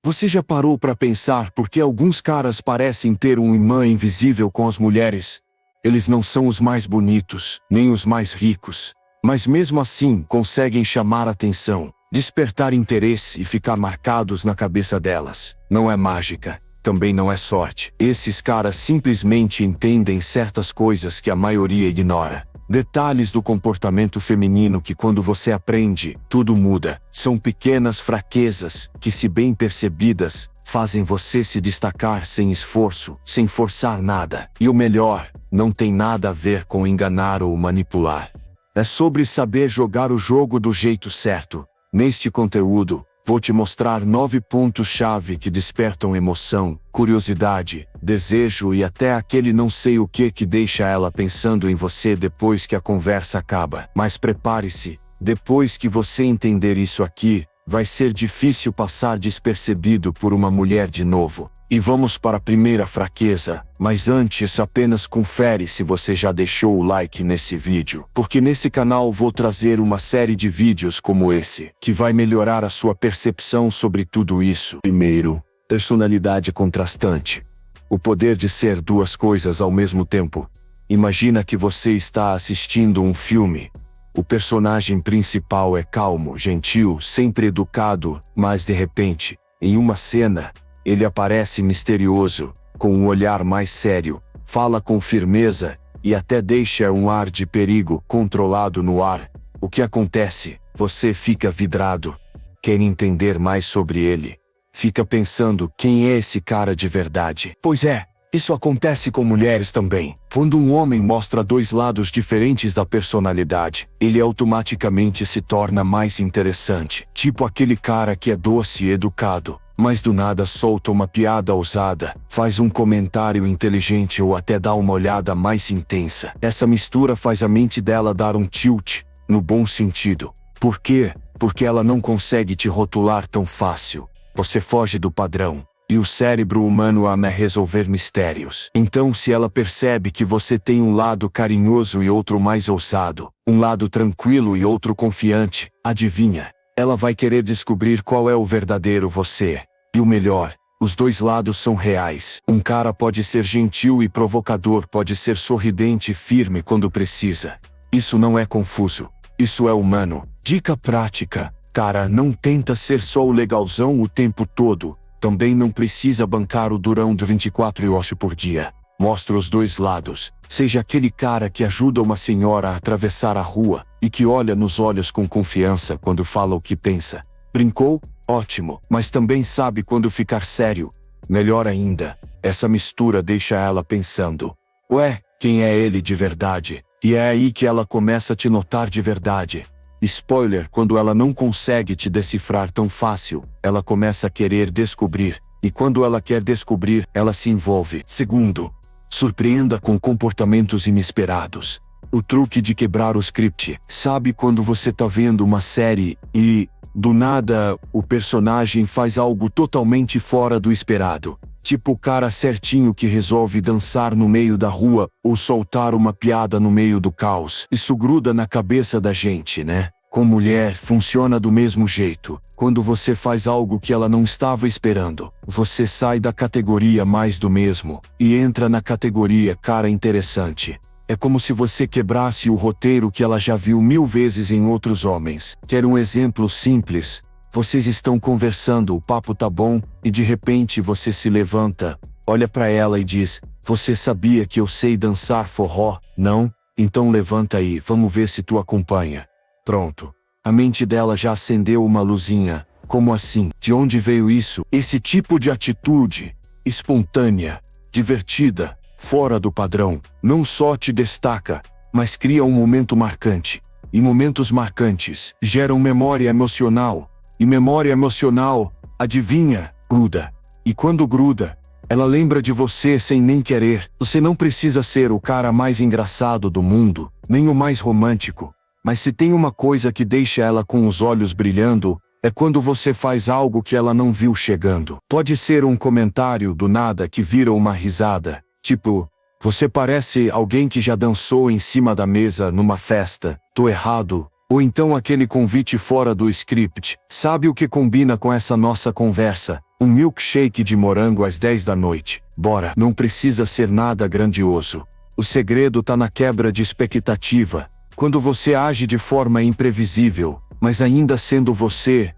Você já parou para pensar por que alguns caras parecem ter um imã invisível com as mulheres? Eles não são os mais bonitos, nem os mais ricos, mas mesmo assim conseguem chamar atenção, despertar interesse e ficar marcados na cabeça delas. Não é mágica, também não é sorte. Esses caras simplesmente entendem certas coisas que a maioria ignora. Detalhes do comportamento feminino que, quando você aprende, tudo muda. São pequenas fraquezas que, se bem percebidas, fazem você se destacar sem esforço, sem forçar nada. E o melhor, não tem nada a ver com enganar ou manipular. É sobre saber jogar o jogo do jeito certo. Neste conteúdo, vou te mostrar 9 pontos-chave que despertam emoção, curiosidade, desejo e até aquele não sei o que deixa ela pensando em você depois que a conversa acaba. Mas prepare-se, depois que você entender isso aqui, vai ser difícil passar despercebido por uma mulher de novo. E vamos para a primeira fraqueza, mas antes apenas confere se você já deixou o like nesse vídeo, porque nesse canal vou trazer uma série de vídeos como esse, que vai melhorar a sua percepção sobre tudo isso. Primeiro, personalidade contrastante. O poder de ser duas coisas ao mesmo tempo. Imagina que você está assistindo um filme. O personagem principal é calmo, gentil, sempre educado, mas de repente, em uma cena, ele aparece misterioso, com um olhar mais sério, fala com firmeza e até deixa um ar de perigo controlado no ar. O que acontece? Você fica vidrado. Quer entender mais sobre ele. Fica pensando quem é esse cara de verdade. Pois é, isso acontece com mulheres também. Quando um homem mostra dois lados diferentes da personalidade, ele automaticamente se torna mais interessante. Tipo aquele cara que é doce e educado, mas do nada solta uma piada ousada, faz um comentário inteligente ou até dá uma olhada mais intensa. Essa mistura faz a mente dela dar um tilt, no bom sentido. Por quê? Porque ela não consegue te rotular tão fácil. Você foge do padrão. E o cérebro humano ama resolver mistérios. Então, se ela percebe que você tem um lado carinhoso e outro mais ousado, um lado tranquilo e outro confiante, adivinha? Ela vai querer descobrir qual é o verdadeiro você. E o melhor, os dois lados são reais. Um cara pode ser gentil e provocador, pode ser sorridente e firme quando precisa. Isso não é confuso. Isso é humano. Dica prática. Cara, não tenta ser só o legalzão o tempo todo. Também não precisa bancar o durão de 24 horas por dia. Mostra os dois lados. Seja aquele cara que ajuda uma senhora a atravessar a rua e que olha nos olhos com confiança quando fala o que pensa. Brincou? Ótimo. Mas também sabe quando ficar sério. Melhor ainda, essa mistura deixa ela pensando: ué, quem é ele de verdade? E é aí que ela começa a te notar de verdade. Spoiler, quando ela não consegue te decifrar tão fácil, ela começa a querer descobrir, e quando ela quer descobrir, ela se envolve. Segundo, surpreenda com comportamentos inesperados. O truque de quebrar o script. Sabe quando você tá vendo uma série e, do nada, o personagem faz algo totalmente fora do esperado? Tipo o cara certinho que resolve dançar no meio da rua ou soltar uma piada no meio do caos. Isso gruda na cabeça da gente, né? Com mulher, funciona do mesmo jeito. Quando você faz algo que ela não estava esperando, você sai da categoria mais do mesmo e entra na categoria cara interessante. É como se você quebrasse o roteiro que ela já viu 1000 vezes em outros homens. Quer um exemplo simples? Vocês estão conversando, o papo tá bom, e de repente você se levanta, olha pra ela e diz: você sabia que eu sei dançar forró? Não? Então levanta aí, vamos ver se tu acompanha. Pronto. A mente dela já acendeu uma luzinha. Como assim? De onde veio isso? Esse tipo de atitude, espontânea, divertida, fora do padrão, não só te destaca, mas cria um momento marcante. E momentos marcantes geram memória emocional. E memória emocional, adivinha, gruda. E quando gruda, ela lembra de você sem nem querer. Você não precisa ser o cara mais engraçado do mundo, nem o mais romântico. Mas se tem uma coisa que deixa ela com os olhos brilhando, é quando você faz algo que ela não viu chegando. Pode ser um comentário do nada que vira uma risada. Tipo, você parece alguém que já dançou em cima da mesa numa festa. Tô errado? Ou então aquele convite fora do script. Sabe o que combina com essa nossa conversa? Um milkshake de morango às 10 da noite. Bora. Não precisa ser nada grandioso. O segredo tá na quebra de expectativa. Quando você age de forma imprevisível, mas ainda sendo você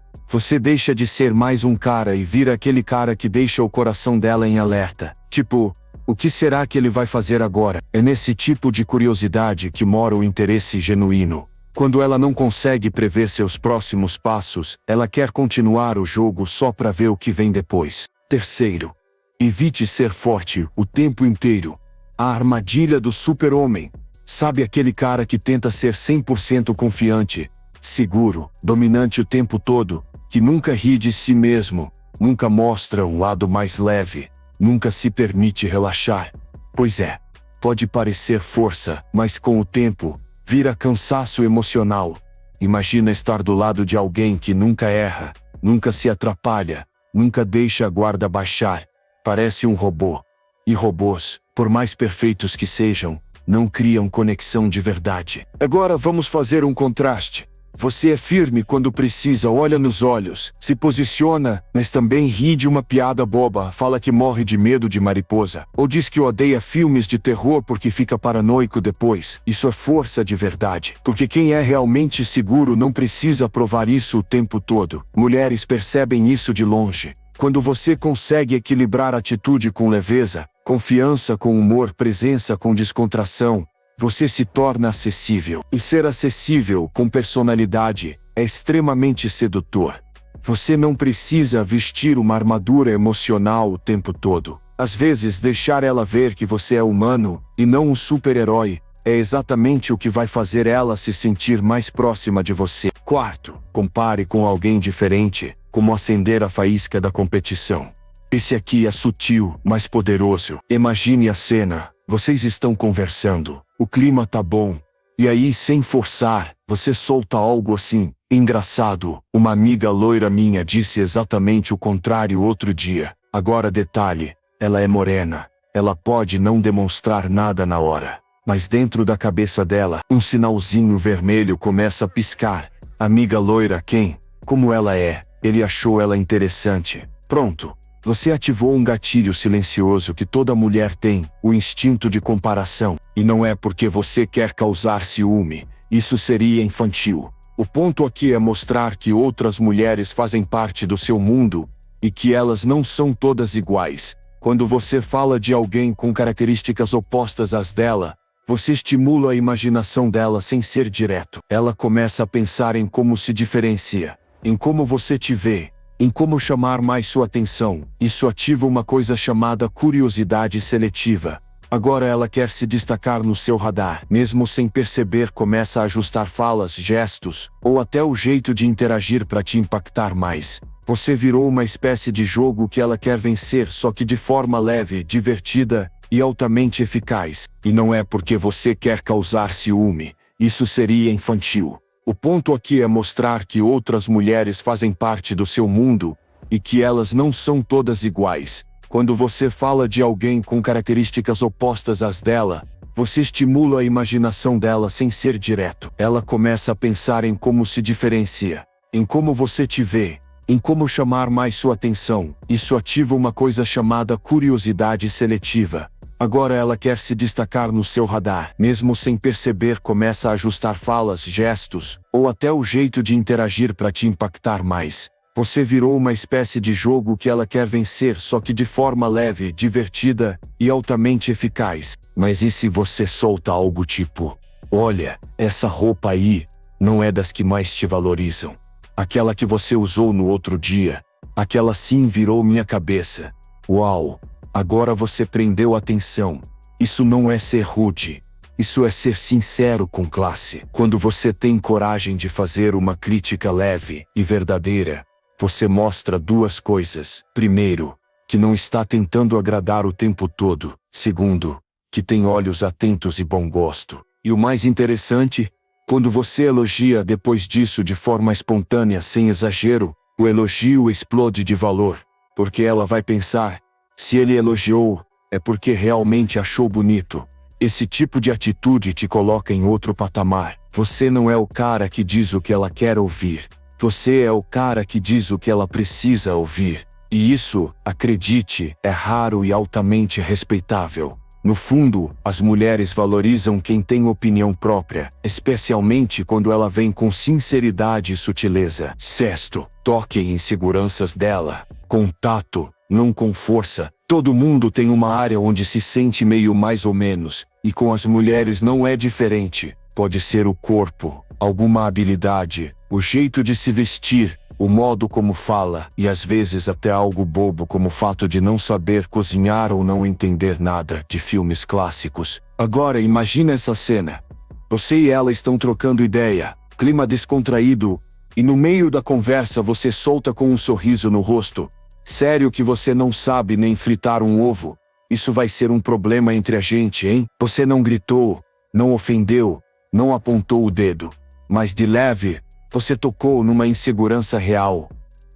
deixa de ser mais um cara e vira aquele cara que deixa o coração dela em alerta. Tipo, o que será que ele vai fazer agora? É nesse tipo de curiosidade que mora o interesse genuíno. Quando ela não consegue prever seus próximos passos, ela quer continuar o jogo só pra ver o que vem depois. Terceiro, evite ser forte o tempo inteiro. A armadilha do super-homem. Sabe aquele cara que tenta ser 100% confiante, seguro, dominante o tempo todo, que nunca ri de si mesmo, nunca mostra um lado mais leve, nunca se permite relaxar? Pois é, pode parecer força, mas com o tempo, vira cansaço emocional. Imagina estar do lado de alguém que nunca erra, nunca se atrapalha, nunca deixa a guarda baixar. Parece um robô. E robôs, por mais perfeitos que sejam, não criam conexão de verdade. Agora vamos fazer um contraste. Você é firme quando precisa, olha nos olhos, se posiciona, mas também ri de uma piada boba, fala que morre de medo de mariposa, ou diz que odeia filmes de terror porque fica paranoico depois. Isso é força de verdade, porque quem é realmente seguro não precisa provar isso o tempo todo. Mulheres percebem isso de longe. Quando você consegue equilibrar atitude com leveza, confiança com humor, presença com descontração, você se torna acessível. E ser acessível com personalidade é extremamente sedutor. Você não precisa vestir uma armadura emocional o tempo todo. Às vezes, deixar ela ver que você é humano, e não um super-herói, é exatamente o que vai fazer ela se sentir mais próxima de você. Quarto, compare com alguém diferente, como acender a faísca da competição. Esse aqui é sutil, mas poderoso. Imagine a cena. Vocês estão conversando, o clima tá bom, e aí sem forçar, você solta algo assim: engraçado, uma amiga loira minha disse exatamente o contrário outro dia. Agora detalhe, ela é morena, ela pode não demonstrar nada na hora, mas dentro da cabeça dela, um sinalzinho vermelho começa a piscar. Amiga loira quem? Como ela é? Ele achou ela interessante. Pronto. Você ativou um gatilho silencioso que toda mulher tem, o instinto de comparação. E não é porque você quer causar ciúme, isso seria infantil. O ponto aqui é mostrar que outras mulheres fazem parte do seu mundo, e que elas não são todas iguais. Quando você fala de alguém com características opostas às dela, você estimula a imaginação dela sem ser direto. Ela começa a pensar em como se diferencia, em como você te vê, em como chamar mais sua atenção. Isso ativa uma coisa chamada curiosidade seletiva. Agora ela quer se destacar no seu radar. Mesmo sem perceber, começa a ajustar falas, gestos, ou até o jeito de interagir para te impactar mais. Você virou uma espécie de jogo que ela quer vencer, só que de forma leve, divertida e altamente eficaz. E não é porque você quer causar ciúme, isso seria infantil. O ponto aqui é mostrar que outras mulheres fazem parte do seu mundo, e que elas não são todas iguais. Quando você fala de alguém com características opostas às dela, você estimula a imaginação dela sem ser direto. Ela começa a pensar em como se diferencia, em como você te vê, em como chamar mais sua atenção. Isso ativa uma coisa chamada curiosidade seletiva. Agora ela quer se destacar no seu radar. Mesmo sem perceber, começa a ajustar falas, gestos, ou até o jeito de interagir para te impactar mais. Você virou uma espécie de jogo que ela quer vencer, só que de forma leve, divertida e altamente eficaz. Mas e se você solta algo tipo: olha, essa roupa aí não é das que mais te valorizam. Aquela que você usou no outro dia, aquela sim virou minha cabeça. Uau! Agora você prendeu atenção. Isso não é ser rude. Isso é ser sincero com classe. Quando você tem coragem de fazer uma crítica leve e verdadeira, você mostra duas coisas. Primeiro, que não está tentando agradar o tempo todo. Segundo, que tem olhos atentos e bom gosto. E o mais interessante, quando você elogia depois disso de forma espontânea, sem exagero, o elogio explode de valor. Porque ela vai pensar: se ele elogiou, é porque realmente achou bonito. Esse tipo de atitude te coloca em outro patamar. Você não é o cara que diz o que ela quer ouvir. Você é o cara que diz o que ela precisa ouvir. E isso, acredite, é raro e altamente respeitável. No fundo, as mulheres valorizam quem tem opinião própria, especialmente quando ela vem com sinceridade e sutileza. Sexto, toque em inseguranças dela. Contato, não com força. Todo mundo tem uma área onde se sente meio mais ou menos, e com as mulheres não é diferente. Pode ser o corpo, alguma habilidade, o jeito de se vestir, o modo como fala, e às vezes até algo bobo como o fato de não saber cozinhar ou não entender nada de filmes clássicos. Agora imagina essa cena. Você e ela estão trocando ideia, clima descontraído, e no meio da conversa você solta com um sorriso no rosto. Sério que você não sabe nem fritar um ovo? Isso vai ser um problema entre a gente, hein? Você não gritou, não ofendeu, não apontou o dedo, mas de leve, você tocou numa insegurança real.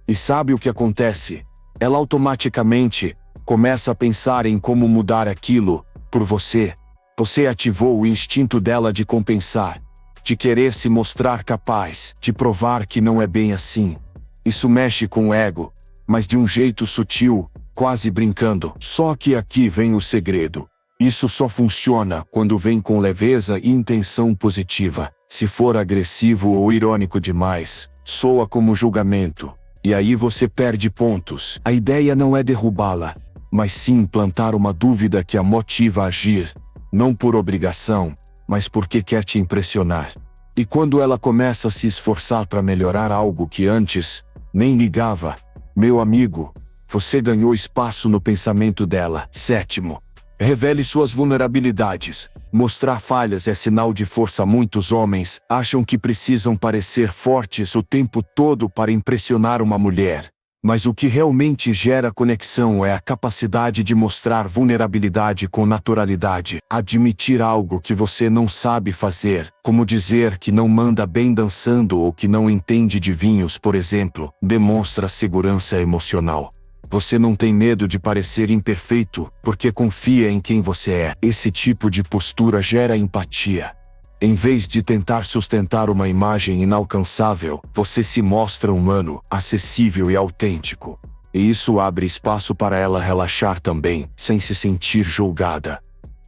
E sabe o que acontece? Ela automaticamente começa a pensar em como mudar aquilo por você. Você ativou o instinto dela de compensar, de querer se mostrar capaz, de provar que não é bem assim. Isso mexe com o ego, mas de um jeito sutil, quase brincando. Só que aqui vem o segredo. Isso só funciona quando vem com leveza e intenção positiva. Se for agressivo ou irônico demais, soa como julgamento. E aí você perde pontos. A ideia não é derrubá-la, mas sim plantar uma dúvida que a motiva a agir. Não por obrigação, mas porque quer te impressionar. E quando ela começa a se esforçar para melhorar algo que antes nem ligava, meu amigo, você ganhou espaço no pensamento dela. Sétimo, revele suas vulnerabilidades. Mostrar falhas é sinal de força. Muitos homens acham que precisam parecer fortes o tempo todo para impressionar uma mulher. Mas o que realmente gera conexão é a capacidade de mostrar vulnerabilidade com naturalidade. Admitir algo que você não sabe fazer, como dizer que não manda bem dançando ou que não entende de vinhos, por exemplo, demonstra segurança emocional. Você não tem medo de parecer imperfeito, porque confia em quem você é. Esse tipo de postura gera empatia. Em vez de tentar sustentar uma imagem inalcançável, você se mostra humano, acessível e autêntico. E isso abre espaço para ela relaxar também, sem se sentir julgada.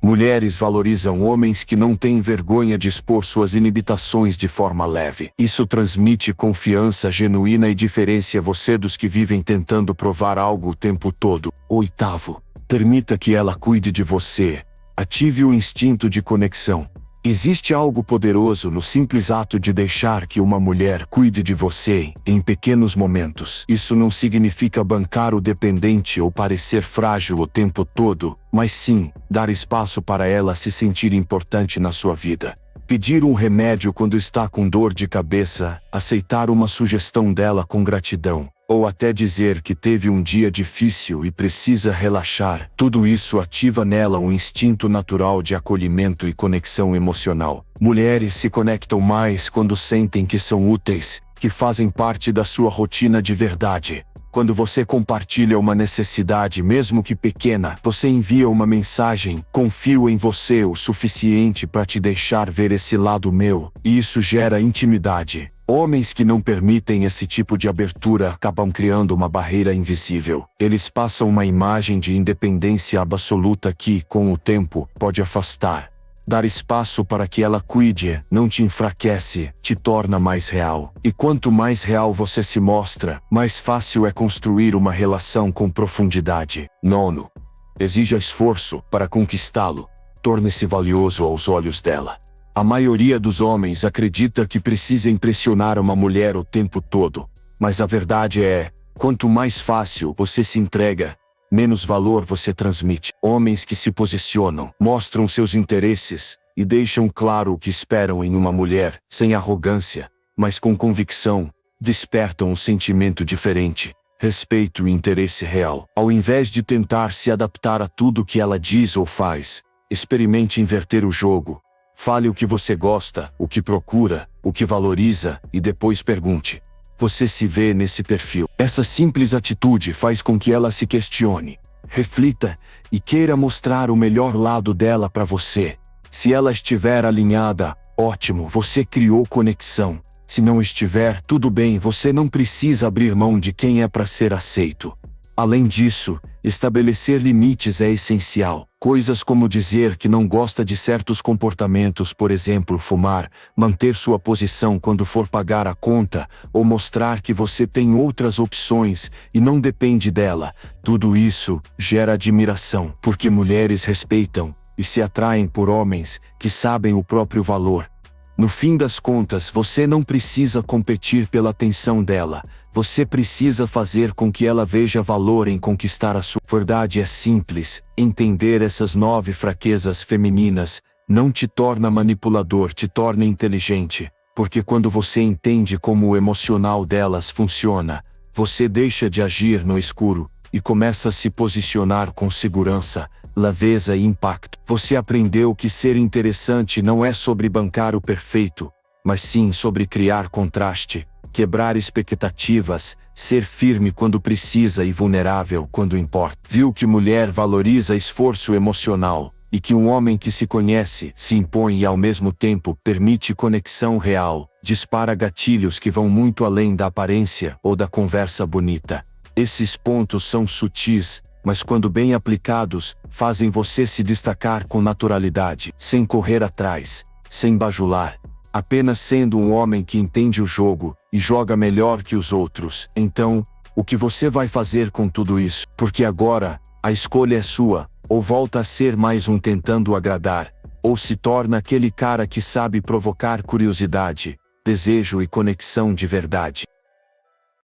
Mulheres valorizam homens que não têm vergonha de expor suas inibições de forma leve. Isso transmite confiança genuína e diferencia você dos que vivem tentando provar algo o tempo todo. Oitavo, permita que ela cuide de você. Ative o instinto de conexão. Existe algo poderoso no simples ato de deixar que uma mulher cuide de você em pequenos momentos. Isso não significa bancar o dependente ou parecer frágil o tempo todo, mas sim, dar espaço para ela se sentir importante na sua vida. Pedir um remédio quando está com dor de cabeça, aceitar uma sugestão dela com gratidão, ou até dizer que teve um dia difícil e precisa relaxar. Tudo isso ativa nela um instinto natural de acolhimento e conexão emocional. Mulheres se conectam mais quando sentem que são úteis, que fazem parte da sua rotina de verdade. Quando você compartilha uma necessidade, mesmo que pequena, você envia uma mensagem: confio em você o suficiente para te deixar ver esse lado meu, e isso gera intimidade. Homens que não permitem esse tipo de abertura acabam criando uma barreira invisível. Eles passam uma imagem de independência absoluta que, com o tempo, pode afastar. Dar espaço para que ela cuide não te enfraquece, te torna mais real. E quanto mais real você se mostra, mais fácil é construir uma relação com profundidade. Nono, exija esforço para conquistá-lo. Torne-se valioso aos olhos dela. A maioria dos homens acredita que precisa impressionar uma mulher o tempo todo. Mas a verdade é, quanto mais fácil você se entrega, menos valor você transmite. Homens que se posicionam, mostram seus interesses e deixam claro o que esperam em uma mulher, sem arrogância, mas com convicção, despertam um sentimento diferente, respeito e interesse real. Ao invés de tentar se adaptar a tudo que ela diz ou faz, experimente inverter o jogo. Fale o que você gosta, o que procura, o que valoriza e depois pergunte: você se vê nesse perfil? Essa simples atitude faz com que ela se questione, reflita e queira mostrar o melhor lado dela para você. Se ela estiver alinhada, Ótimo, você criou conexão. Se não estiver tudo bem, você não precisa abrir mão de quem é para ser aceito. Além disso, estabelecer limites é essencial. Coisas como dizer que não gosta de certos comportamentos, por exemplo, fumar, manter sua posição quando for pagar a conta, ou mostrar que você tem outras opções e não depende dela. Tudo isso gera admiração, porque mulheres respeitam e se atraem por homens que sabem o próprio valor. No fim das contas, você não precisa competir pela atenção dela. Você precisa fazer com que ela veja valor em conquistar a sua. Verdade é simples. Entender essas 9 fraquezas femininas não te torna manipulador, te torna inteligente. Porque quando você entende como o emocional delas funciona, você deixa de agir no escuro e começa a se posicionar com segurança, leveza e impacto. Você aprendeu que ser interessante não é sobre bancar o perfeito, mas sim sobre criar contraste, quebrar expectativas, ser firme quando precisa e vulnerável quando importa. Viu que mulher valoriza esforço emocional, e que um homem que se conhece, se impõe e ao mesmo tempo permite conexão real, dispara gatilhos que vão muito além da aparência ou da conversa bonita. Esses pontos são sutis, mas quando bem aplicados, fazem você se destacar com naturalidade, sem correr atrás, sem bajular, apenas sendo um homem que entende o jogo e joga melhor que os outros. Então, o que você vai fazer com tudo isso? Porque agora, a escolha é sua, ou volta a ser mais um tentando agradar, ou se torna aquele cara que sabe provocar curiosidade, desejo e conexão de verdade.